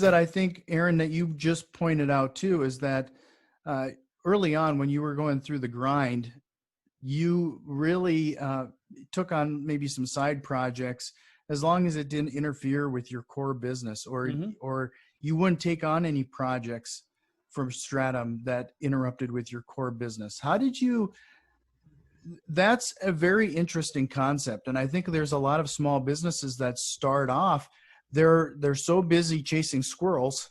that I think, Aaron, that you just pointed out too, is that uh, early on when you were going through the grind, you really took on maybe some side projects as long as it didn't interfere with your core business, Mm-hmm. or you wouldn't take on any projects from Stratum that interrupted with your core business. How did you, that's a very interesting concept. And I think there's a lot of small businesses that start off, they're so busy chasing squirrels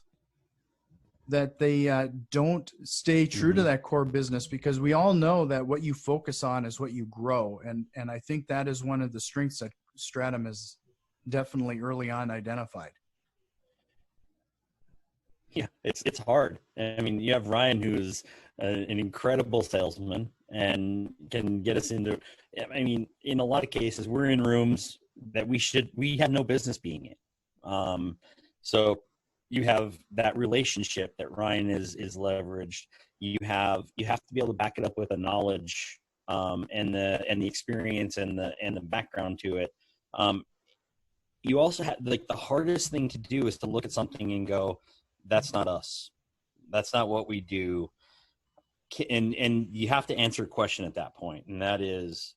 that they don't stay true to Mm-hmm. that core business, because we all know that what you focus on is what you grow. And I think that is one of the strengths that Stratum has definitely early on identified. Yeah, it's hard. I mean, you have Ryan, who's an incredible salesman and can get us into. I mean, in a lot of cases, we're in rooms that we have no business being in. So you have that relationship that Ryan is leveraged. You have to be able to back it up with the knowledge and the experience and the background to it. You also have, like, the hardest thing to do is to look at something and go, that's not us. That's not what we do. And you have to answer a question at that point, and that is,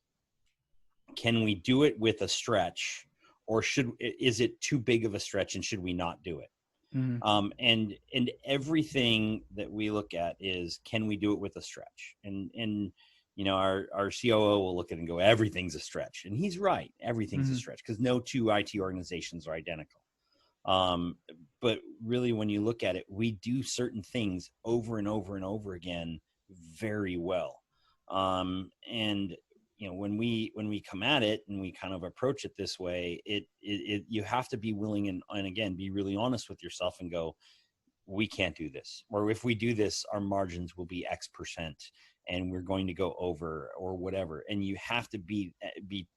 can we do it with a stretch, or is it too big of a stretch and should we not do it? Mm-hmm. And everything that we look at is, can we do it with a stretch? And our COO will look at it and go, everything's a stretch, and he's right. Everything's a Mm-hmm. stretch, because no two IT organizations are identical. But really, when you look at it, we do certain things over and over and over again very well. And when we come at it and we kind of approach it this way, it you have to be willing and again, be really honest with yourself and go, we can't do this, or if we do this, our margins will be X% and we're going to go over, or whatever. And you have to be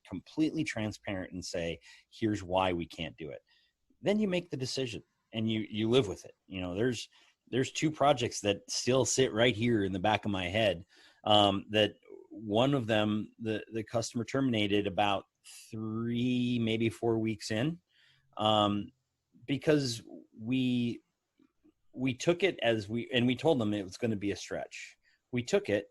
completely transparent and say, here's why we can't do it. Then you make the decision and you live with it. There's two projects that still sit right here in the back of my head, that one of them, the customer terminated about 3, maybe 4 weeks in, because we took it as we told them it was going to be a stretch. We took it,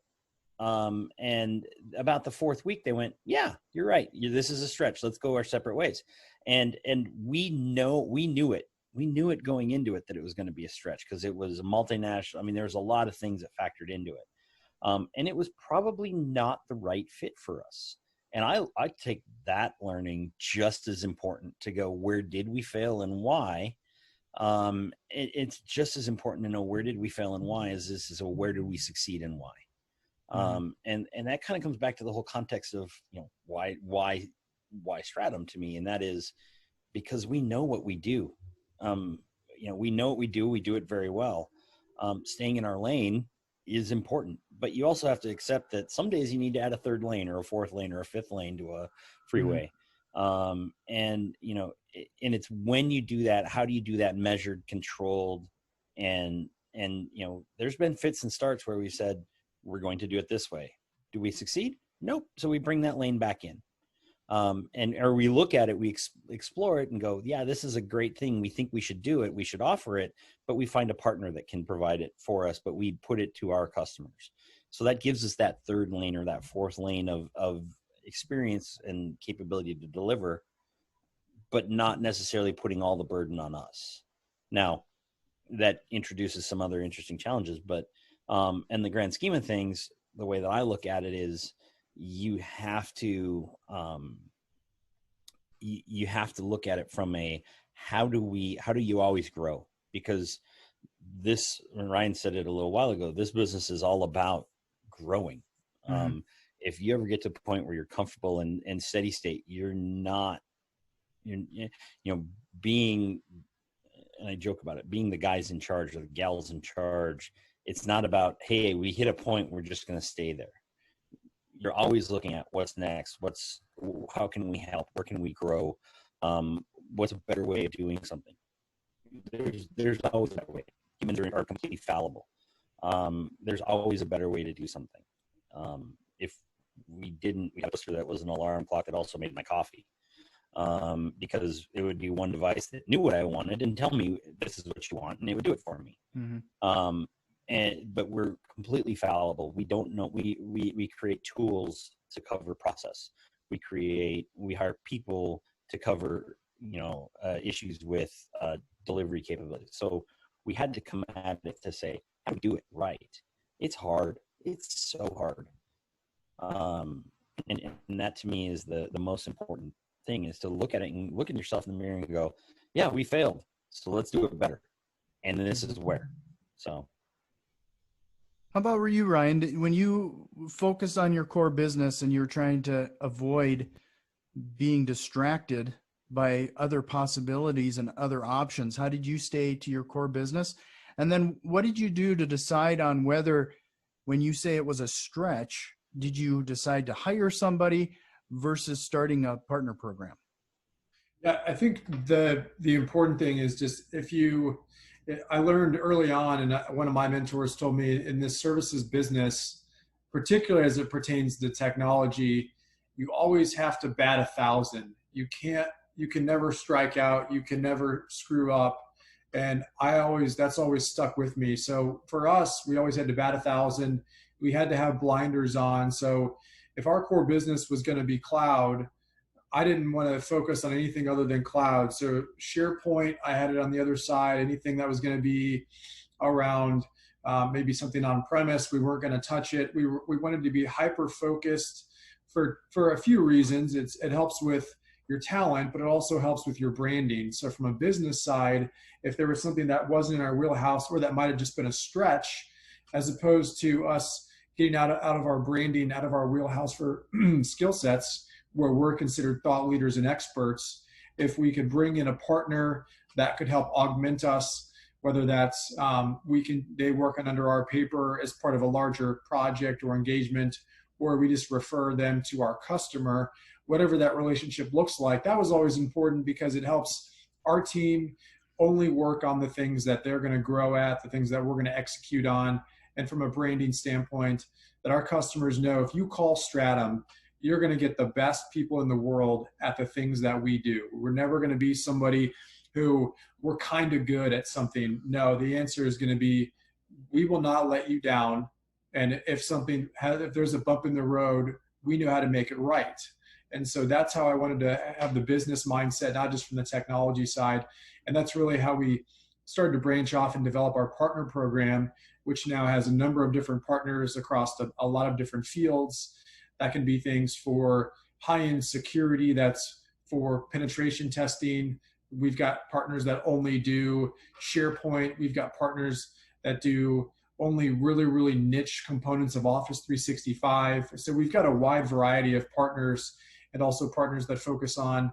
and about the 4th week they went, yeah, you're right, this is a stretch, let's go our separate ways. And we knew it going into it, that it was going to be a stretch, because it was a multinational. I mean, there's a lot of things that factored into it, and it was probably not the right fit for us. And I take that learning just as important, to go, where did we fail and why. It's just as important to know where did we fail and why as this is a where did we succeed and why. And that kind of comes back to the whole context of, why Stratum to me, and that is because we know what we do. We know what we do it very well. Staying in our lane is important, but you also have to accept that some days you need to add a 3rd lane or a 4th lane or a 5th lane to a freeway. And it's when you do that, how do you do that measured, controlled, and there's been fits and starts where we said, we're going to do it this way. Do we succeed? Nope. So we bring that lane back in. Or we look at it, we explore it and go, yeah, this is a great thing. We think we should do it. We should offer it, but we find a partner that can provide it for us, but we put it to our customers. So that gives us that 3rd lane or that 4th lane of experience and capability to deliver, but not necessarily putting all the burden on us. Now, that introduces some other interesting challenges, but in the grand scheme of things, the way that I look at it is, you have to look at it from a, how do you always grow? Because this, and Ryan said it a little while ago, this business is all about growing. If you ever get to the point where you're comfortable in steady state, you're being, and I joke about it, being the guys in charge or the gals in charge. It's not about, hey, we hit a point, we're just going to stay there. You're always looking at what's next, how can we help, where can we grow, what's a better way of doing something. There's always a better way. Humans are completely fallible. There's always a better way to do something. If we had a toaster that was an alarm clock that also made my coffee. because it would be one device that knew what I wanted and tell me this is what you want, and it would do it for me. Mm-hmm. But we're completely fallible. We don't know. We create tools to cover process. We hire people to cover issues with delivery capabilities. So we had to come at it to say how to do it right. It's hard. It's so hard. And that to me is the most important thing, is to look at it and look at yourself in the mirror and go, yeah, we failed, so let's do it better. And this is where. So How about you, Ryan? When you focused on your core business and you're trying to avoid being distracted by other possibilities and other options, how did you stay to your core business? And then what did you do to decide on whether, when you say it was a stretch, did you decide to hire somebody versus starting a partner program? Yeah, I think the important thing is just I learned early on, and one of my mentors told me, in this services business, particularly as it pertains to technology, you always have to bat 1,000. You can never strike out. You can never screw up. And that's always stuck with me. So for us, we always had to bat 1,000. We had to have blinders on. So if our core business was going to be cloud, I didn't want to focus on anything other than cloud. So SharePoint, I had it on the other side. Anything that was going to be around maybe something on premise, we weren't going to touch it. We wanted to be hyper focused for a few reasons. It helps with your talent, but it also helps with your branding. So from a business side, if there was something that wasn't in our wheelhouse, or that might have just been a stretch, as opposed to us getting out of our branding, out of our wheelhouse for skill sets where we're considered thought leaders and experts, if we could bring in a partner that could help augment us, whether that's they work on under our paper as part of a larger project or engagement, or we just refer them to our customer, whatever that relationship looks like. That was always important because it helps our team only work on the things that they're going to grow at, the things that we're going to execute on. And from a branding standpoint, that our customers know, if you call Stratum, you're going to get the best people in the world at the things that we do. We're never going to be somebody who we're kind of good at something. No, the answer is going to be, we will not let you down. And if there's a bump in the road, we know how to make it right. And so that's how I wanted to have the business mindset, not just from the technology side. And that's really how we started to branch off and develop our partner program, which now has a number of different partners across a lot of different fields. That can be things for high-end security, that's for penetration testing. We've got partners that only do SharePoint. We've got partners that do only really, really niche components of Office 365. So we've got a wide variety of partners, and also partners that focus on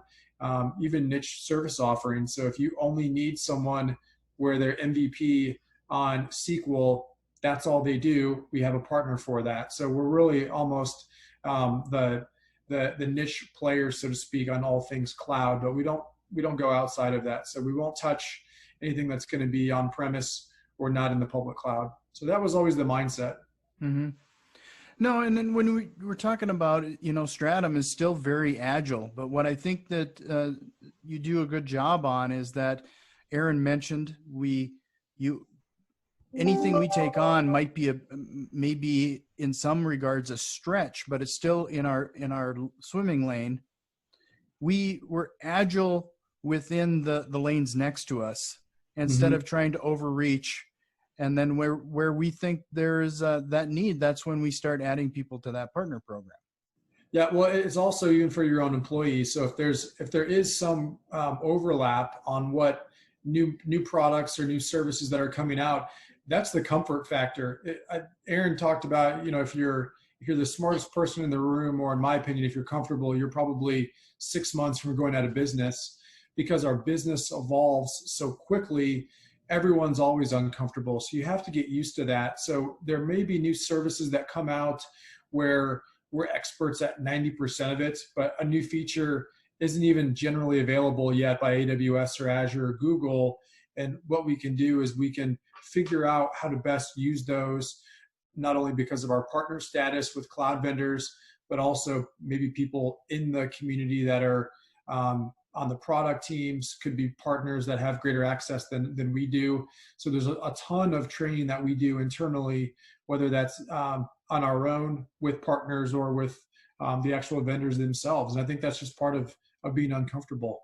even niche service offerings. So if you only need someone where they're MVP on SQL, that's all they do, we have a partner for that. So we're really almost the niche players, so to speak, on all things cloud, but we don't go outside of that. So we won't touch anything that's going to be on premise or not in the public cloud. So that was always the mindset. Mm-hmm. No, and then when we were talking about, Stratum is still very agile, but what I think that you do a good job on is that Aaron mentioned anything we take on might be maybe in some regards a stretch, but it's still in our swimming lane. We're agile within the lanes next to us, instead of trying to overreach. And then where we think there is that need, that's when we start adding people to that partner program. Yeah, well, it's also even for your own employees. So if there is some overlap on what new products or new services that are coming out, that's the comfort factor. Aaron talked about, if you're the smartest person in the room, or in my opinion, if you're comfortable, you're probably 6 months from going out of business, because our business evolves so quickly. Everyone's always uncomfortable. So you have to get used to that. So there may be new services that come out where we're experts at 90% of it, but a new feature isn't even generally available yet by AWS or Azure or Google. And what we can do is we can figure out how to best use those, not only because of our partner status with cloud vendors, but also maybe people in the community that are on the product teams, could be partners that have greater access than we do. So there's a ton of training that we do internally, whether that's on our own with partners or with the actual vendors themselves. And I think that's just part of being uncomfortable.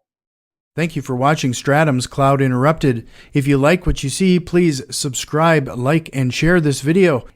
Thank you for watching Stratum's Cloud Interrupted. If you like what you see, please subscribe, like, and share this video.